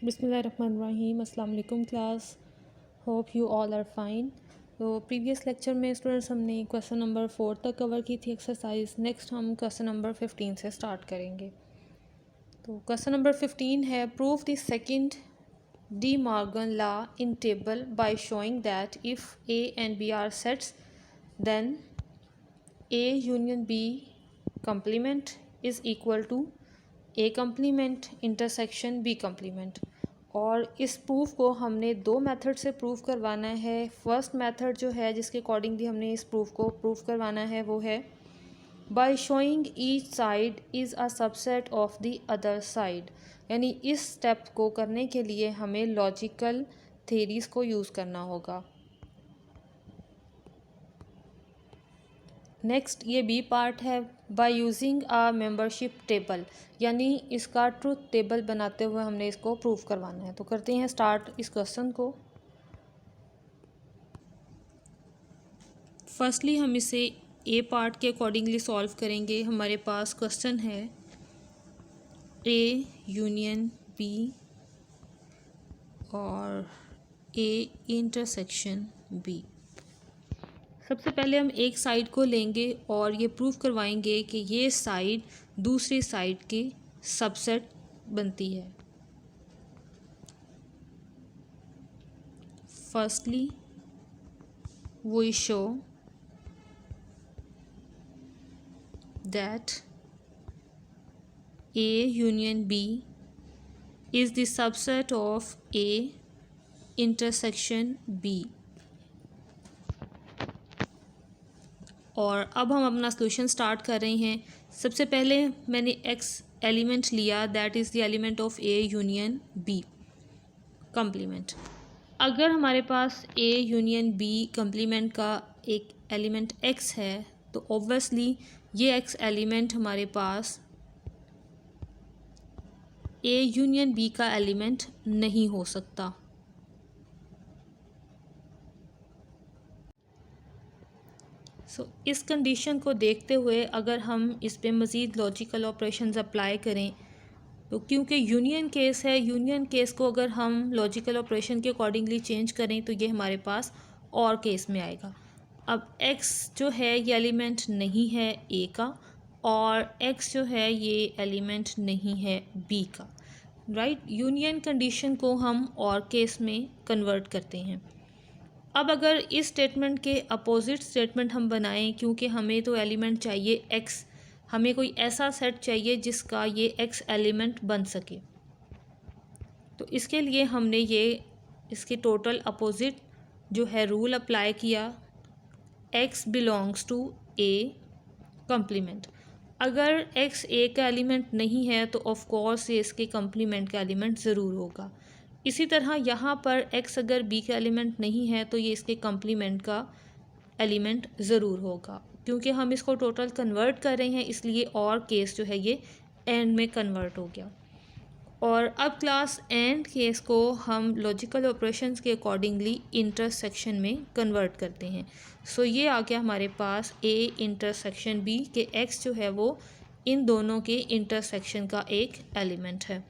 बिस्मिल्लाहिर्रहमानिर्रहीम। अस्सलाम वालेकुम class, hope you all are fine. तो प्रीवियस लेक्चर में स्टूडेंट्स हमने क्वेश्चन नंबर 4 तक कवर की थी एक्सरसाइज। नेक्स्ट हम क्वेश्चन नंबर 15 से स्टार्ट करेंगे। तो क्वेश्चन नंबर 15 है, prove the second De Morgan law in table by showing that if A and B are sets then A union B complement is equal to A complement intersection B complement. और इस proof को हमने दो method से proof करवाना है। First method जो है जिसके अकॉर्डिंगली हमने इस प्रूफ को प्रूफ करवाना है वो है by showing each side is a subset of the other side. यानी इस स्टेप को करने के लिए हमें लॉजिकल थेरीज़ को यूज़ करना होगा। नेक्स्ट ये बी पार्ट है, by using a membership table, यानी इसका ट्रूथ टेबल बनाते हुए हमने इसको प्रूफ करवाना है। तो करते हैं स्टार्ट इस क्वेश्चन को। फर्स्टली हम इसे ए पार्ट के अकॉर्डिंगली सॉल्व करेंगे। हमारे पास क्वेश्चन है ए यूनियन बी और ए इंटरसेक्शन बी। सबसे पहले हम एक साइड को लेंगे और ये प्रूफ करवाएंगे कि ये साइड दूसरी साइड की सबसेट बनती है। Firstly we show that A union B is the subset of A intersection B. और अब हम अपना सॉल्यूशन स्टार्ट कर रहे हैं। सबसे पहले मैंने एक्स एलिमेंट लिया, that is the element of A union B complement. अगर हमारे पास ए यूनियन बी कम्प्लीमेंट का एक एलिमेंट एक्स है तो ऑब्वियसली ये एक्स एलिमेंट हमारे पास ए यूनियन बी का एलिमेंट नहीं हो सकता। इस कंडीशन को देखते हुए अगर हम इस पे मज़ीद लॉजिकल ऑपरेशंस अप्लाई करें तो क्योंकि यूनियन केस है, यूनियन केस को अगर हम लॉजिकल ऑपरेशन के अकॉर्डिंगली चेंज करें तो ये हमारे पास और केस में आएगा। अब x जो है ये एलिमेंट नहीं है a का और x जो है ये एलिमेंट नहीं है b का, राइट। यूनियन कंडीशन को हम और केस में कन्वर्ट करते हैं। अब अगर इस स्टेटमेंट के अपोजिट स्टेटमेंट हम बनाएं, क्योंकि हमें तो एलिमेंट चाहिए x, हमें कोई ऐसा सेट चाहिए जिसका ये x एलिमेंट बन सके। तो इसके लिए हमने ये इसके टोटल अपोजिट जो है रूल अप्लाई किया, x belongs to a complement. अगर x a का एलिमेंट नहीं है तो ऑफ कोर्स ये इसके कम्प्लीमेंट का एलिमेंट ज़रूर होगा। इसी तरह यहाँ पर x अगर b का एलिमेंट नहीं है तो ये इसके कम्प्लीमेंट का एलिमेंट ज़रूर होगा। क्योंकि हम इसको टोटल कन्वर्ट कर रहे हैं इसलिए और केस जो है ये एंड में कन्वर्ट हो गया। और अब क्लास एंड केस को हम लॉजिकल ऑपरेशंस के अकॉर्डिंगली इंटरसेक्शन में कन्वर्ट करते हैं। सो ये आ गया हमारे पास ए इंटरसेक्शन बी के x जो है वो इन दोनों के इंटरसेक्शन का एक एलिमेंट है।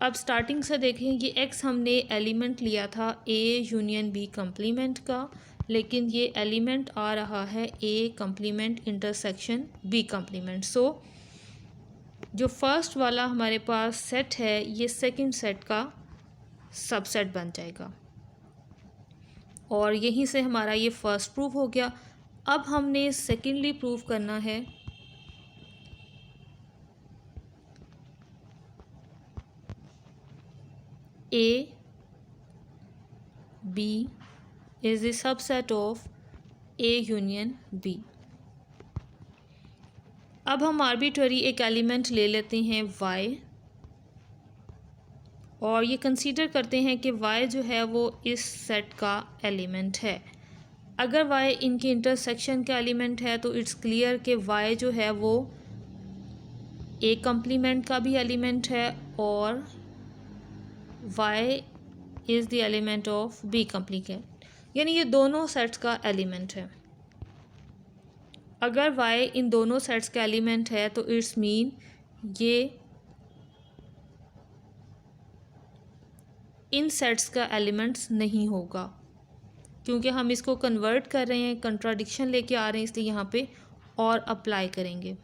अब स्टार्टिंग से देखें, ये x हमने एलिमेंट लिया था a यूनियन b कम्प्लीमेंट का, लेकिन ये एलिमेंट आ रहा है a complement intersection b complement. So जो फर्स्ट वाला हमारे पास सेट है ये सेकंड सेट का सबसेट बन जाएगा और यहीं से हमारा ये फर्स्ट प्रूफ हो गया। अब हमने सेकेंडली प्रूफ करना है A B is the subset of A union B. अब हम आर्बिट्ररी एक एलिमेंट ले लेते हैं y और ये कंसीडर करते हैं कि y जो है वो इस सेट का एलिमेंट है। अगर y इनके इंटरसेक्शन का एलिमेंट है तो इट्स क्लियर कि y जो है वो a कम्प्लीमेंट का भी एलिमेंट है और y is the element of b complement, यानी ये दोनों सेट्स का एलिमेंट है। अगर y इन दोनों सेट्स का एलिमेंट है तो इट्स मीन ये इन सेट्स का एलिमेंट्स नहीं होगा, क्योंकि हम इसको कन्वर्ट कर रहे हैं, कंट्राडिक्शन लेके आ रहे हैं, इसलिए यहाँ पे और अप्लाई करेंगे।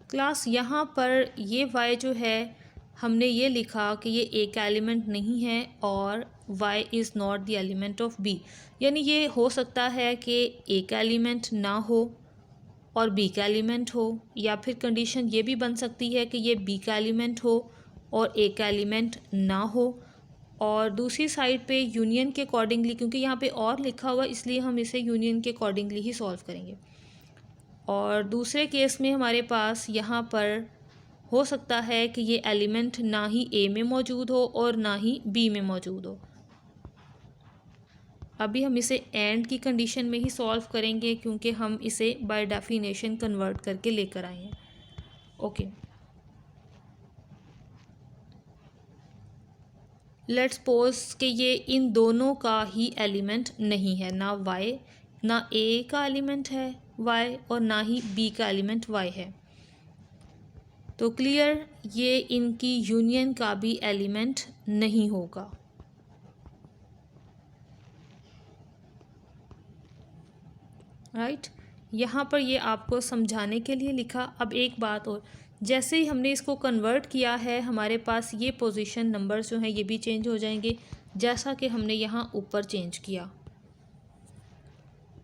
क्लास यहाँ पर ये y जो है हमने ये लिखा कि ये ए का एलिमेंट नहीं है और y is not the element of b, यानी ये हो सकता है कि ए का एलिमेंट ना हो और b का एलिमेंट हो, या फिर कंडीशन ये भी बन सकती है कि ये b का एलिमेंट हो और a का एलिमेंट ना हो। और दूसरी साइड पे यूनियन के अकॉर्डिंगली, क्योंकि यहाँ पे और लिखा हुआ इसलिए हम इसे यूनियन के अकॉर्डिंगली ही सॉल्व करेंगे। और दूसरे केस में हमारे पास यहाँ पर हो सकता है कि ये एलिमेंट ना ही ए में मौजूद हो और ना ही बी में मौजूद हो। अभी हम इसे एंड की कंडीशन में ही सॉल्व करेंगे, क्योंकि हम इसे बाय डेफिनेशन कन्वर्ट करके लेकर आए हैं। ओके, लेट्स सपोज कि ये इन दोनों का ही एलिमेंट नहीं है, ना y, ना a का एलिमेंट है y और ना ही b का एलिमेंट y है। तो क्लियर ये इनकी यूनियन का भी एलिमेंट नहीं होगा। राइट, यहाँ पर ये आपको समझाने के लिए लिखा। अब एक बात और, जैसे ही हमने इसको कन्वर्ट किया है हमारे पास ये पोजीशन नंबर्स जो हैं ये भी चेंज हो जाएंगे, जैसा कि हमने यहाँ ऊपर चेंज किया।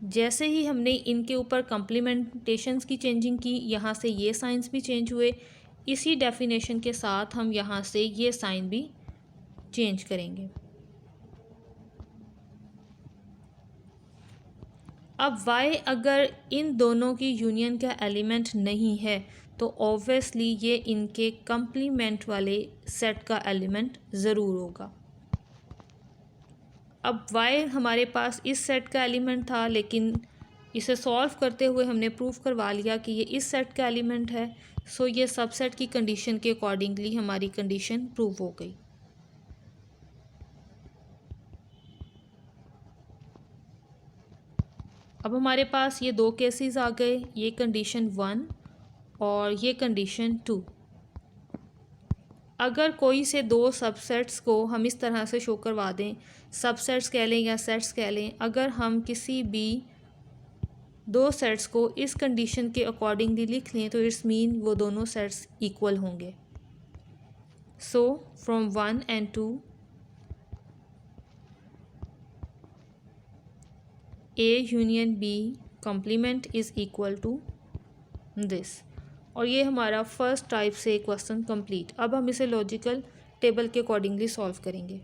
जैसे ही हमने इनके ऊपर कॉम्प्लीमेंटेशंस की चेंजिंग की, यहाँ से ये साइंस भी चेंज हुए। इसी डेफिनेशन के साथ हम यहाँ से ये साइन भी चेंज करेंगे। अब y अगर इन दोनों की यूनियन का एलिमेंट नहीं है तो ऑब्वियसली ये इनके कंप्लीमेंट वाले सेट का एलिमेंट ज़रूर होगा। अब y हमारे पास इस सेट का एलिमेंट था, लेकिन इसे सॉल्व करते हुए हमने प्रूव करवा लिया कि ये इस सेट का एलिमेंट है। सो ये सबसेट की कंडीशन के अकॉर्डिंगली हमारी कंडीशन प्रूव हो गई। अब हमारे पास ये दो केसेस आ गए, ये कंडीशन 1 और ये कंडीशन 2। अगर कोई से दो सबसेट्स को हम इस तरह से शो करवा दें, सबसेट्स कह लें या सेट्स कह लें, अगर हम किसी भी दो सेट्स को इस कंडीशन के अकॉर्डिंगली लिख लें तो इट्स मीन वो दोनों सेट्स इक्वल होंगे। So from 1 and 2 A union B complement is equal to this. और ये हमारा फर्स्ट टाइप से क्वेश्चन कंप्लीट। अब हम इसे लॉजिकल टेबल के अकॉर्डिंगली सॉल्व करेंगे।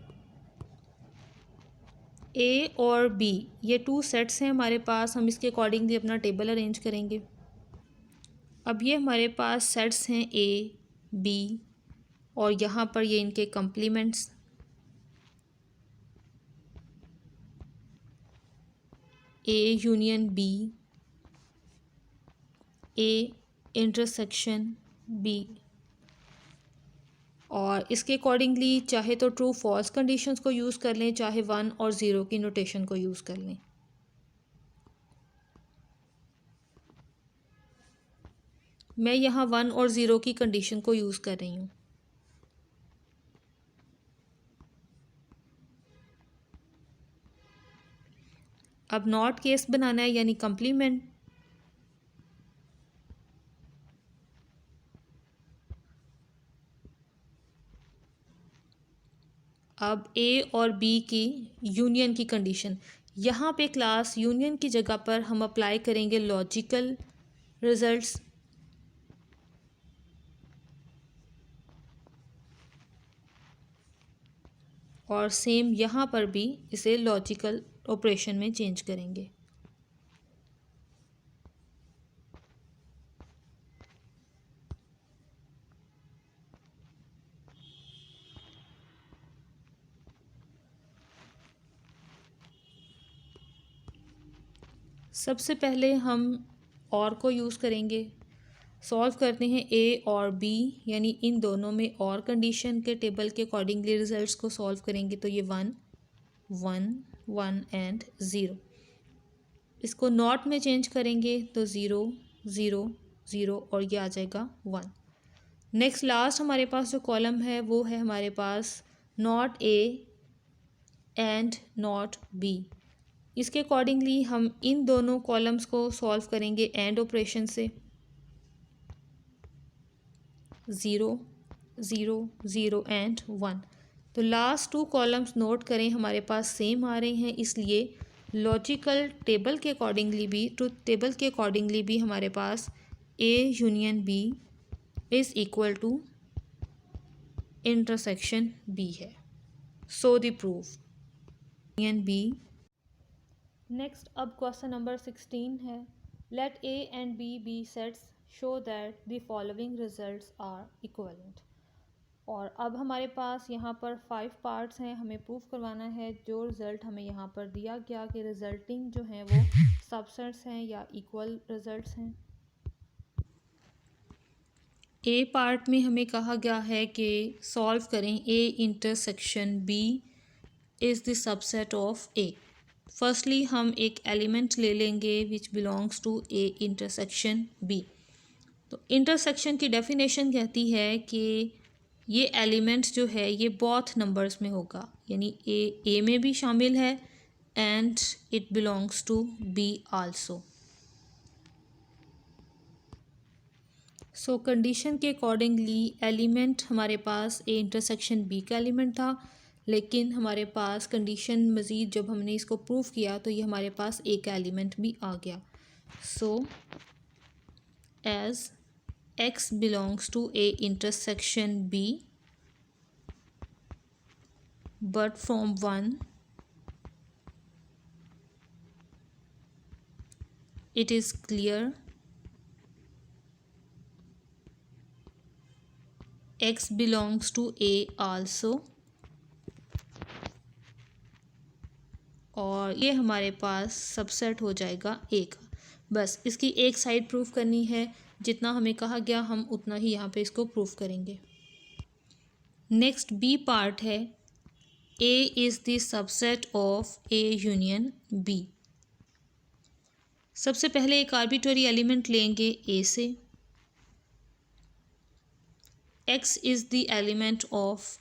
A और B ये टू सेट्स हैं हमारे पास, हम इसके अकॉर्डिंगली अपना टेबल अरेंज करेंगे। अब ये हमारे पास सेट्स हैं A, B और यहाँ पर ये इनके complements A union B, A intersection B। और इसके अकॉर्डिंगली चाहे तो ट्रू फॉल्स कंडीशंस को यूज़ कर लें, चाहे 1 और 0 की नोटेशन को यूज़ कर लें। मैं यहाँ 1 और 0 की कंडीशन को यूज़ कर रही हूँ। अब नॉट केस बनाना है, यानी कंप्लीमेंट। अब A और B की यूनियन की कंडीशन, यहाँ पे क्लास यूनियन की जगह पर हम अप्लाई करेंगे लॉजिकल रिजल्ट्स। और सेम यहाँ पर भी इसे लॉजिकल ऑपरेशन में चेंज करेंगे। सबसे पहले हम और को यूज़ करेंगे। सॉल्व करते हैं A और B, यानी इन दोनों में और कंडीशन के टेबल के अकॉर्डिंगली रिजल्ट्स को सॉल्व करेंगे। तो ये 1 1 1 एंड 0। इसको नॉट में चेंज करेंगे तो 0 0 0 और ये आ जाएगा 1। नेक्स्ट लास्ट हमारे पास जो कॉलम है वो है हमारे पास not A and not B. इसके अकॉर्डिंगली हम इन दोनों कॉलम्स को सॉल्व करेंगे एंड ऑपरेशन से। 0 0 0 एंड 1। तो लास्ट टू कॉलम्स नोट करें, हमारे पास सेम आ रहे हैं, इसलिए लॉजिकल टेबल के अकॉर्डिंगली भी, ट्रुथ टेबल के अकॉर्डिंगली भी हमारे पास A union B is equal to intersection B है। So the proof union B. Next अब क्वेश्चन नंबर 16 है, let A and B sets show that the following results are equivalent. और अब हमारे पास यहाँ पर 5 पार्ट्स हैं, हमें प्रूफ करवाना है जो रिज़ल्ट हमें यहाँ पर दिया गया कि रिजल्टिंग जो हैं वो सबसेट्स हैं या इक्वल रिजल्ट्स हैं। ए पार्ट में हमें कहा गया है कि सॉल्व करें A intersection B is the subset of A. Firstly हम एक एलिमेंट ले लेंगे which belongs to A intersection B. तो इंटरसेक्शन की डेफिनेशन कहती है कि ये एलिमेंट जो है ये बोथ नंबर्स में होगा, यानी ए में भी शामिल है and it belongs to B also. So condition के अकॉर्डिंगली एलिमेंट हमारे पास ए इंटरसेक्शन बी का एलिमेंट था, लेकिन हमारे पास कंडीशन मज़ीद जब हमने इसको प्रूव किया तो ये हमारे पास ए का एलिमेंट भी आ गया। So as x belongs to A intersection B, but from 1 it is clear x belongs to A also, और ये हमारे पास सबसेट हो जाएगा A का। बस इसकी एक साइड प्रूफ करनी है, जितना हमें कहा गया हम उतना ही यहाँ पे इसको प्रूफ करेंगे। नेक्स्ट बी पार्ट है, A is the subset of A union B। सबसे पहले एक आर्बिट्ररी एलिमेंट लेंगे A से। X is the element of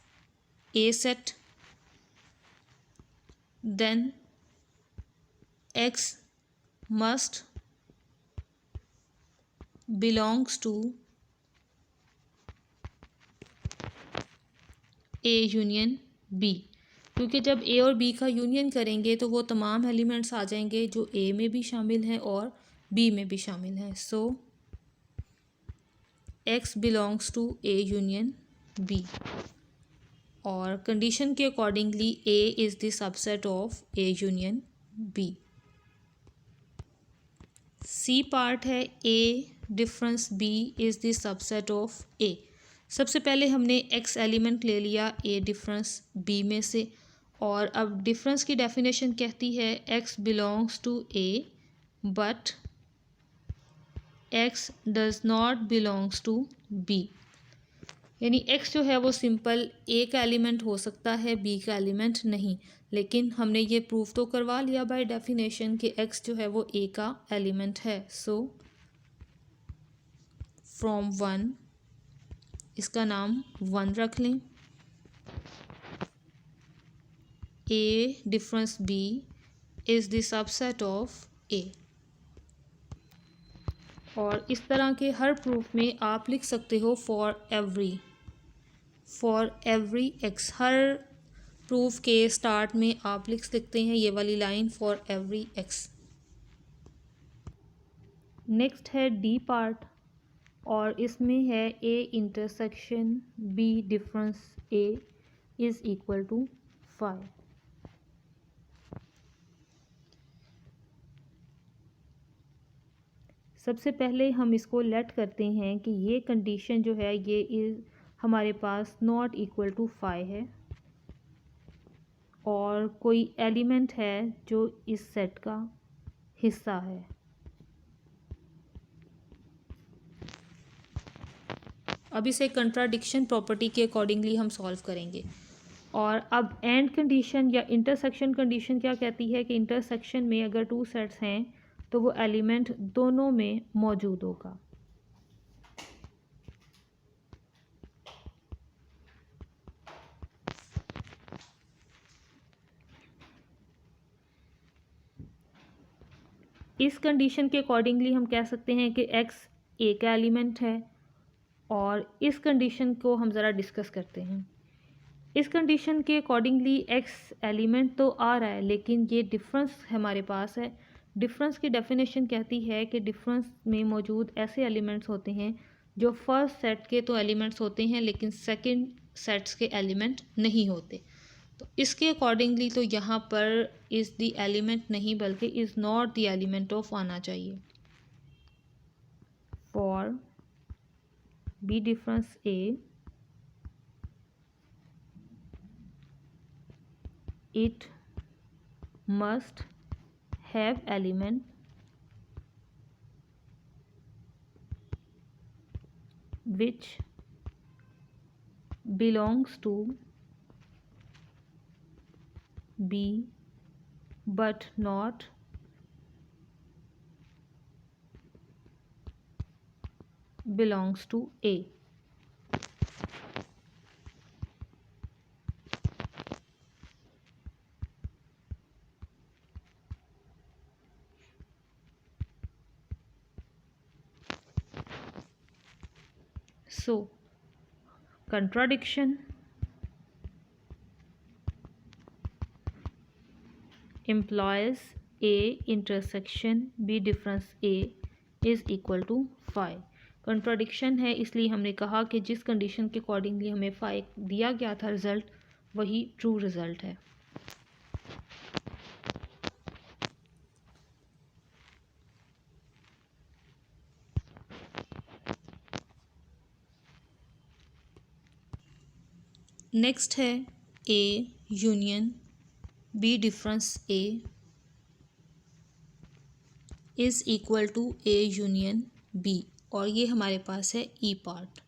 A set, then X must belongs to A union B, क्योंकि जब A और B का यूनियन करेंगे तो वो तमाम एलिमेंट्स आ जाएंगे जो A में भी शामिल हैं और B में भी शामिल हैं। So X belongs to A union B, और कंडीशन के accordingly A is the subset of A union B। C part है, A difference B is the subset of A। सबसे पहले हमने X एलिमेंट ले लिया A डिफरेंस B में से, और अब डिफरेंस की डेफिनेशन कहती है X belongs to A but X does not belongs to B, यानी X जो है वो सिंपल A का एलिमेंट हो सकता है, B का एलिमेंट नहीं। लेकिन हमने ये प्रूफ तो करवा लिया बाय डेफिनेशन कि X जो है वो A का एलिमेंट है। सो फ्रॉम 1, इसका नाम 1 रख लें। A difference B is the subset of A, और इस तरह के हर प्रूफ में आप लिख सकते हो फॉर एवरी X। हर प्रूफ के स्टार्ट में आप लिख सकते हैं ये वाली line for every X। Next है डी पार्ट, और इसमें है A intersection B difference A is equal to 5। सबसे पहले हम इसको लेट करते हैं कि ये कंडीशन जो है ये हमारे पास नॉट इक्वल टू 5 है, और कोई एलिमेंट है जो इस सेट का हिस्सा है। अब इसे कंट्राडिक्शन प्रॉपर्टी के अकॉर्डिंगली हम सॉल्व करेंगे। और अब एंड कंडीशन या इंटरसेक्शन कंडीशन क्या कहती है कि इंटरसेक्शन में अगर 2 सेट्स हैं तो वो एलिमेंट दोनों में मौजूद होगा। इस कंडीशन के अकॉर्डिंगली हम कह सकते हैं कि x ए का एलिमेंट है। और इस कंडीशन को हम ज़रा डिस्कस करते हैं। इस कंडीशन के अकॉर्डिंगली x एलिमेंट तो आ रहा है, लेकिन ये डिफरेंस हमारे पास है। डिफरेंस की डेफिनेशन कहती है कि डिफरेंस में मौजूद ऐसे एलिमेंट्स होते हैं जो फर्स्ट सेट के तो एलिमेंट्स होते हैं लेकिन सेकंड सेट्स के एलिमेंट नहीं होते। तो इसके अकॉर्डिंगली तो यहाँ पर इज़ द एलिमेंट नहीं बल्कि is not the element of आना चाहिए। For B difference A, it must have element which belongs to B but not belongs to A. So, contradiction implies A intersection B difference A is equal to phi. Contradiction है, इसलिए हमने कहा कि जिस condition के accordingly हमें phi दिया गया था रिज़ल्ट, वही ट्रू रिज़ल्ट है। नेक्स्ट है A union B difference A is equal to A union B, और ये हमारे पास है ई पार्ट।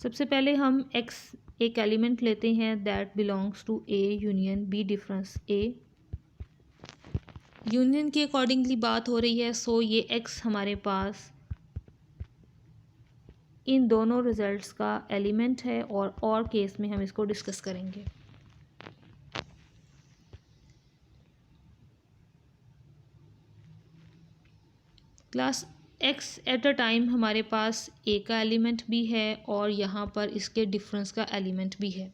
सबसे पहले हम x एक एलिमेंट लेते हैं that belongs to A union B difference A. Union के अकॉर्डिंगली बात हो रही है, सो ये x हमारे पास इन दोनों रिजल्ट्स का एलिमेंट है और केस में हम इसको डिस्कस करेंगे। Class x at a time हमारे पास a का एलिमेंट भी है और यहाँ पर इसके डिफरेंस का एलिमेंट भी है।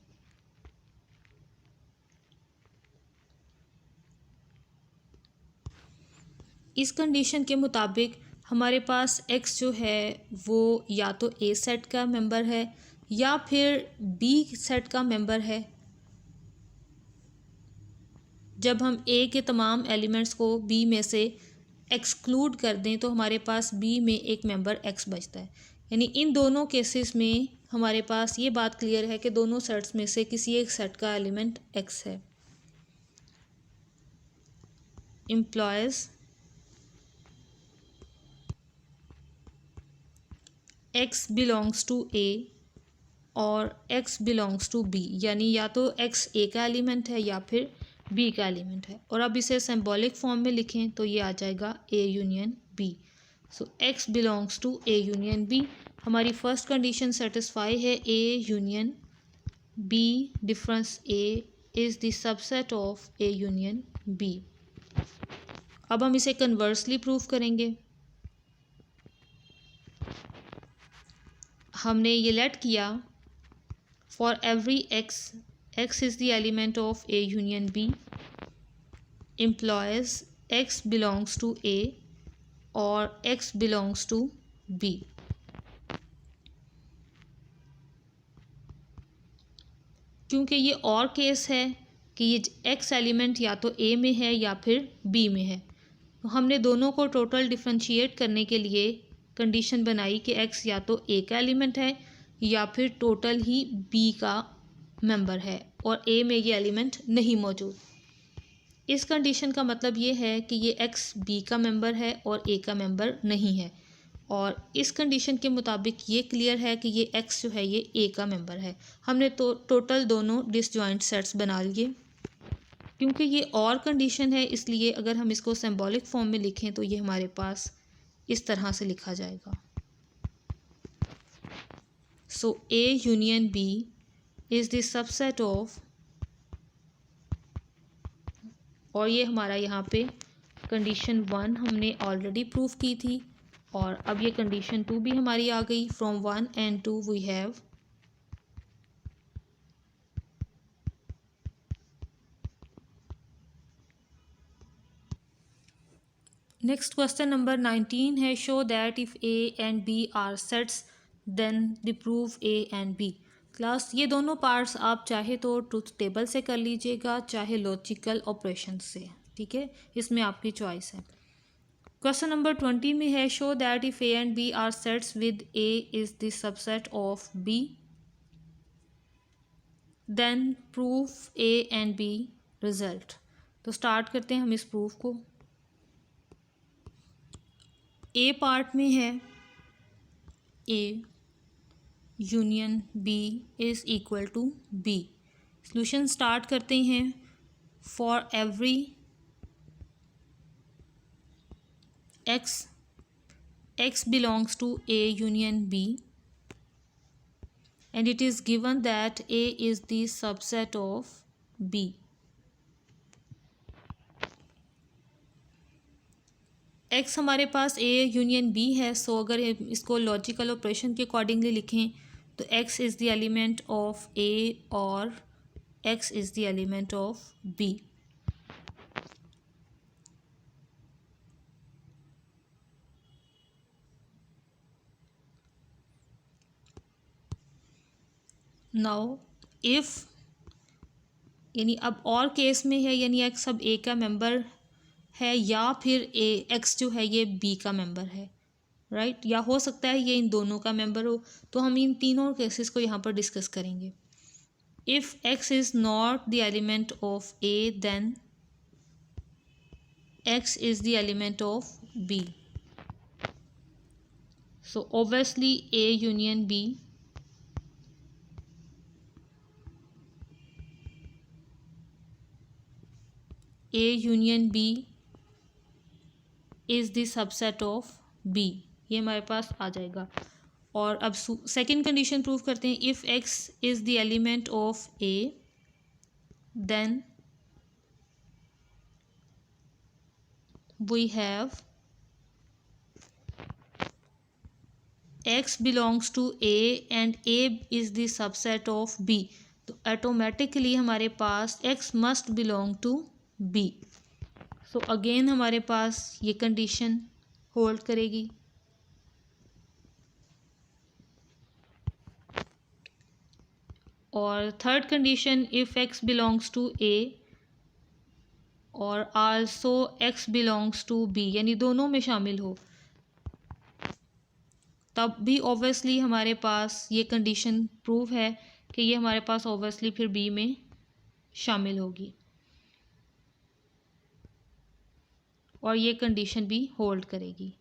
इस कंडीशन के मुताबिक हमारे पास x जो है वो या तो a सेट का मेंबर है या फिर b सेट का मेंबर है। जब हम a के तमाम एलिमेंट्स को b में से एक्सक्लूड कर दें तो हमारे पास b में एक मेंबर x बचता है। यानी इन दोनों केसेस में हमारे पास ये बात क्लियर है कि दोनों सेट्स में से किसी एक सेट का एलिमेंट x है। Implies x belongs to a और x बिलोंग्स टू b, यानी या तो x a का एलिमेंट है या फिर b का एलिमेंट है। और अब इसे सिंबॉलिक फॉर्म में लिखें तो ये आ जाएगा a union b। So x belongs to a union b। हमारी फर्स्ट कंडीशन सेटिस्फाई है, a union b difference a is the subset of a union b। अब हम इसे कन्वर्सली प्रूफ करेंगे। हमने ये लेट किया for every x is the element of A union B implies x belongs to A और x belongs to B। क्योंकि ये और केस है कि ये x एलिमेंट या तो A में है या फिर B में है, तो हमने दोनों को टोटल डिफरेंशिएट करने के लिए कंडीशन बनाई कि x या तो A का एलिमेंट है या फिर टोटल ही B का मेंबर है और A में ये एलिमेंट नहीं मौजूद। इस कंडीशन का मतलब ये है कि ये x B का मेंबर है और A का मेंबर नहीं है, और इस कंडीशन के मुताबिक ये क्लियर है कि ये x जो है ये A का मेंबर है। हमने तो टोटल दोनों डिसजॉइंट सेट्स बना लिए। क्योंकि ये और कंडीशन है, इसलिए अगर हम इसको सिंबॉलिक फॉर्म में लिखें तो ये हमारे पास इस तरह से लिखा जाएगा। So A union B is the subset of, और ये हमारा यहाँ पे कंडीशन 1 हमने ऑलरेडी प्रूव की थी, और अब ये कंडीशन 2 भी हमारी आ गई। From 1 and 2 we have next question number 19 है, show that if A and B are sets then the prove A and B. Class ये दोनों पार्ट्स आप चाहे तो ट्रुथ टेबल से कर लीजिएगा, चाहे लॉजिकल ऑपरेशन से, ठीक है, इसमें आपकी चॉइस है। क्वेश्चन नंबर 20 में है, show that if A and B are sets with A is the subset of B, then proof A and B result. तो स्टार्ट करते हैं हम इस प्रूफ को। ए पार्ट में है A union B is equal to B. Solution start करते हैं। For every x belongs to A union B, and it is given that A is the subset of B. x हमारे पास A union B है, सो अगर इसको logical operation के accordingly लिखें तो x is the element of A और x is the element of B। Now if, यानी अब और केस में है, यानी x अब A का मेंबर है या फिर x जो है ये B का मेंबर है, राइट, या हो सकता है ये इन दोनों का मेंबर हो। तो हम इन तीनों केसेस को यहाँ पर डिस्कस करेंगे। If x is not the element of A then x is the element of B। So obviously A union B is the subset of B, ये हमारे पास आ जाएगा। और अब सेकंड कंडीशन प्रूव करते हैं। If x is the element of A then we have x belongs to A and A is the subset of B। तो automatically हमारे पास x must belong to B। So again हमारे पास ये condition hold करेगी। और third condition, if x belongs to A और also x belongs to B, यानी दोनों में शामिल हो, तब भी ऑब्वियसली हमारे पास ये कंडीशन प्रूव है कि ये हमारे पास ऑब्वियसली फिर B में शामिल होगी, और ये कंडीशन भी होल्ड करेगी।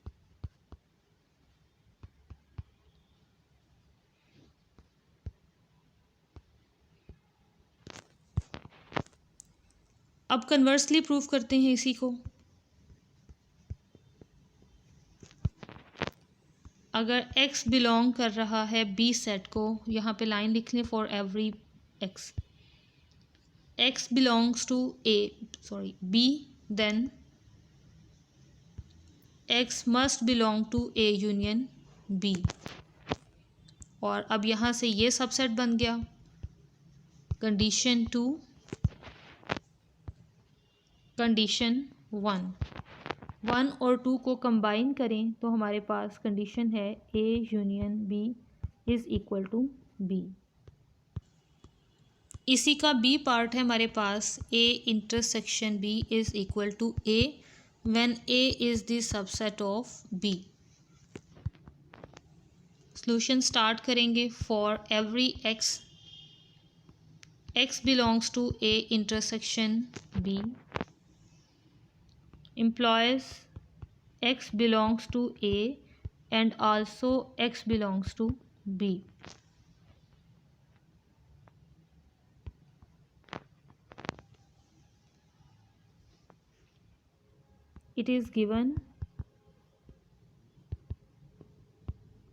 अब कन्वर्सली प्रूव करते हैं इसी को। अगर x बिलोंग कर रहा है B सेट को, यहाँ पे लाइन लिख लें, for every x belongs to B, then x must belong to A union B। और अब यहाँ से ये सबसेट बन गया। कंडीशन 2, कंडीशन 1 और 2 को कंबाइन करें तो हमारे पास कंडीशन है A union B is equal to B। इसी का B पार्ट है हमारे पास, A intersection B is equal to A when A is the subset of B। Solution start करेंगे। For every x belongs to A intersection B implies x belongs to A and also x belongs to B। it is given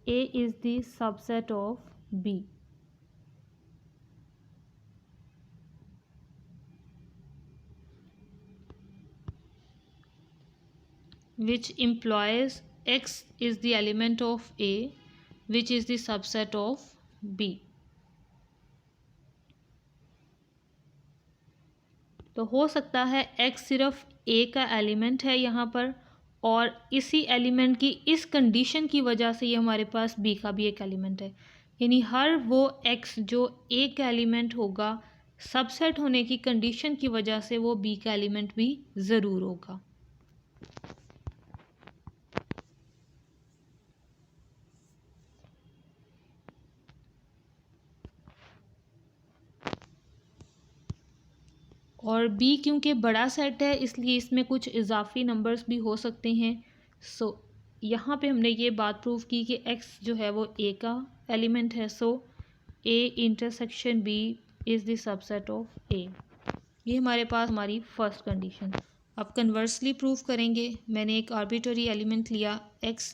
A is the subset of B. Which implies X is the element of A, which is the subset of B. तो हो सकता है X सिर्फ A का element है यहाँ पर, और इसी एलिमेंट की इस कंडीशन की वजह से ये हमारे पास B का भी एक एलिमेंट है। यानी हर वो X जो A का एलिमेंट होगा, सबसेट होने की कंडीशन की वजह से वो B का एलिमेंट भी ज़रूर होगा। और B क्योंकि बड़ा सेट है इसलिए इसमें कुछ इजाफी नंबर्स भी हो सकते हैं। सो यहाँ पे हमने ये बात प्रूव की कि X जो है वो A का एलिमेंट है। So A intersection B is the subset of A। ये हमारे पास हमारी फर्स्ट कंडीशन। अब कन्वर्सली प्रूव करेंगे। मैंने एक आर्बिट्ररी एलिमेंट लिया X,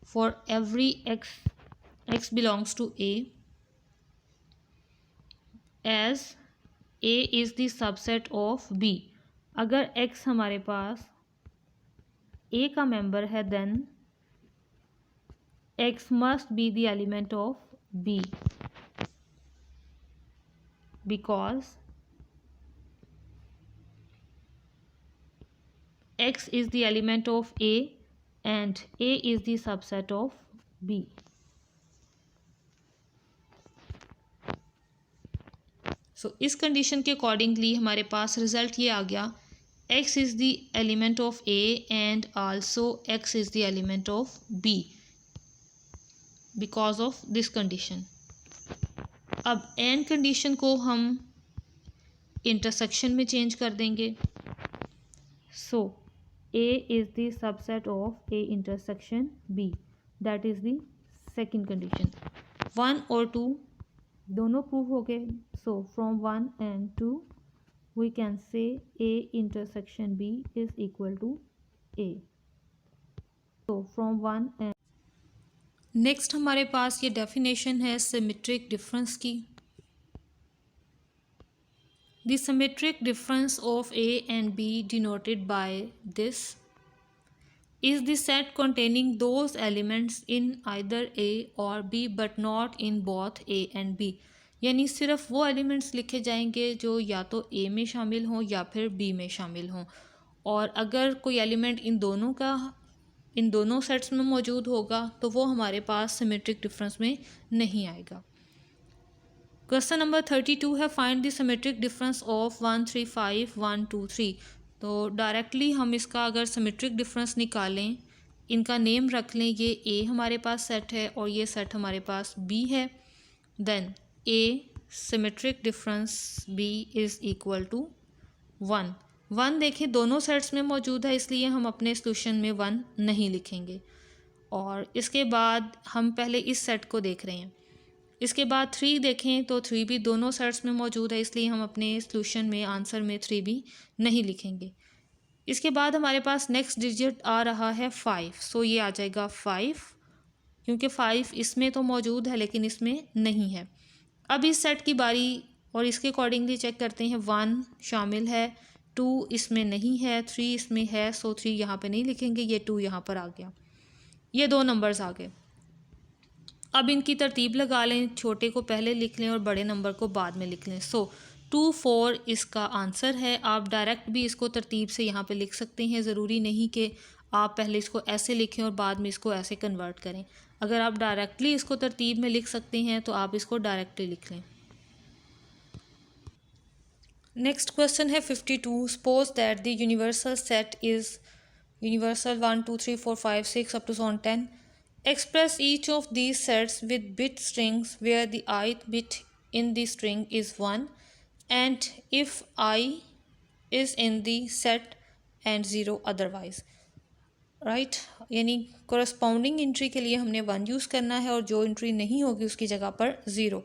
for every X belongs to A as A is the subset of B। अगर X हमारे पास A का मेंबर है then X must be the element of B, because X is the element of A and A is the subset of B. So इस condition के accordingly हमारे पास result ये आ गया, X is the element of A and also X is the element of B because of this condition. अब and condition को हम intersection में change कर देंगे। सो A is the subset of A intersection B. That is the second condition. 1 और 2 दोनों prove हो गए। So from 1 and 2 we can say A intersection B is equal to A. So from 1 and next हमारे पास ये definition है symmetric difference की। The symmetric difference of A and B denoted by this is the set containing those elements in either A or B but not in both A and B। यानी सिर्फ वो elements लिखे जाएंगे जो या तो A में शामिल हों या फिर B में शामिल हों, और अगर कोई एलिमेंट इन दोनों सेट्स में मौजूद होगा तो वो हमारे पास सिमेट्रिक डिफरेंस में नहीं आएगा। क्वेश्चन नंबर 32 है find the symmetric difference of 1 3 5 1 2 3। तो डायरेक्टली हम इसका अगर सिमेट्रिक डिफरेंस निकालें, इनका नेम रख लें, ये A हमारे पास सेट है और ये सेट हमारे पास B है, then A symmetric difference B is equal to 1। 1 देखें दोनों सेट्स में मौजूद है इसलिए हम अपने सॉल्यूशन में 1 नहीं लिखेंगे। और इसके बाद हम पहले इस सेट को देख रहे हैं। इसके बाद 3 देखें तो 3 भी दोनों सेट्स में मौजूद है इसलिए हम अपने सॉल्यूशन में आंसर में 3 भी नहीं लिखेंगे। इसके बाद हमारे पास नेक्स्ट डिजिट आ रहा है 5। सो ये आ जाएगा 5, क्योंकि 5 इसमें तो मौजूद है लेकिन इसमें नहीं है। अब इस सेट की बारी और इसके अकॉर्डिंगली चेक करते हैं। 1 शामिल है, 2 इसमें नहीं है, 3 इसमें है, सो 3 यहाँ पे नहीं लिखेंगे, ये 2 यहाँ पर आ गया। ये 2 नंबर्स आ गए। अब इनकी तरतीब लगा लें, छोटे को पहले लिख लें और बड़े नंबर को बाद में लिख लें। सो 2 4 इसका आंसर है। आप डायरेक्ट भी इसको तरतीब से यहाँ पे लिख सकते हैं, ज़रूरी नहीं कि आप पहले इसको ऐसे लिखें और बाद में इसको ऐसे कन्वर्ट करें। अगर आप डायरेक्टली इसको तरतीब में लिख सकते हैं तो आप इसको डायरेक्टली लिख लें। नेक्स्ट क्वेश्चन है 52। Suppose that the universal set is universal 1 2 3 4 5 6 up to 10। Express each of these sets with bit strings where the ith bit in the string is 1 and if I is in the set and 0 otherwise। Right, यानी corresponding entry के लिए हमने 1 use करना है और जो entry नहीं होगी उसकी जगह पर 0।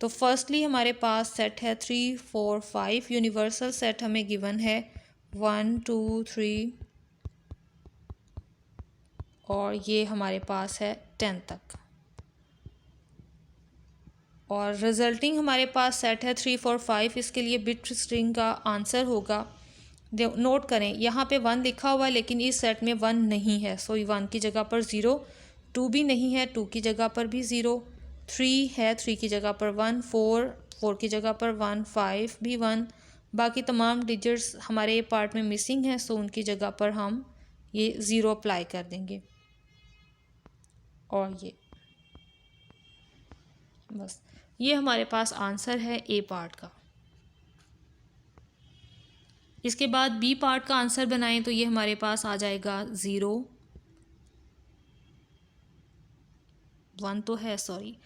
तो फर्स्टली हमारे पास सेट है 3 4 5। यूनिवर्सल सेट हमें गिवन है 1 2 3 और ये हमारे पास है 10 तक। और रिजल्टिंग हमारे पास सेट है 3 4 5। इसके लिए बिट स्ट्रिंग का आंसर होगा, नोट करें यहाँ पे 1 लिखा हुआ है लेकिन इस सेट में 1 नहीं है, सो 1 की जगह पर 0, 2 भी नहीं है, 2 की जगह पर भी 0, 3 है, 3 की जगह पर 1, 4 की जगह पर 1, 5 भी 1। बाकी तमाम डिजिट्स हमारे पार्ट में मिसिंग है, सो उनकी जगह पर हम ये 0 अप्लाई कर देंगे। और ये बस, ये हमारे पास आंसर है ए पार्ट का। इसके बाद बी पार्ट का आंसर बनाएं तो ये हमारे पास आ जाएगा 0, 1 तो है, सॉरी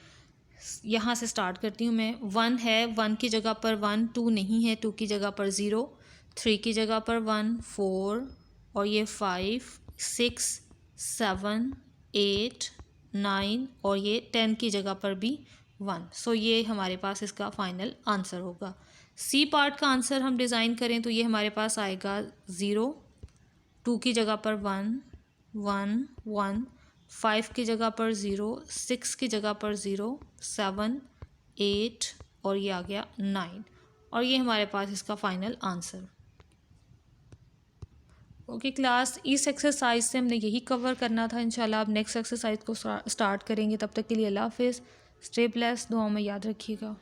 यहाँ से स्टार्ट करती हूँ मैं। 1 है, 1 की जगह पर 1, 2 नहीं है, 2 की जगह पर 0, 3 की जगह पर 1, 4 और ये 5, 6, 7, 8, 9 और ये 10 की जगह पर भी 1। सो ये हमारे पास इसका फाइनल आंसर होगा। सी पार्ट का आंसर हम डिज़ाइन करें तो ये हमारे पास आएगा 0, 2 की जगह पर 1, 1, 1, 5 की जगह पर 0, 6 की जगह पर 0, 7, 8 और ये आ गया 9 और ये हमारे पास इसका फाइनल आंसर। ओके क्लास, इस एक्सरसाइज से हमने यही कवर करना था। इंशाल्लाह आप नेक्स्ट एक्सरसाइज को स्टार्ट करेंगे। तब तक के लिए अल्लाह हाफिज़, स्टे ब्लेस्ड, दुआओं में याद रखिएगा।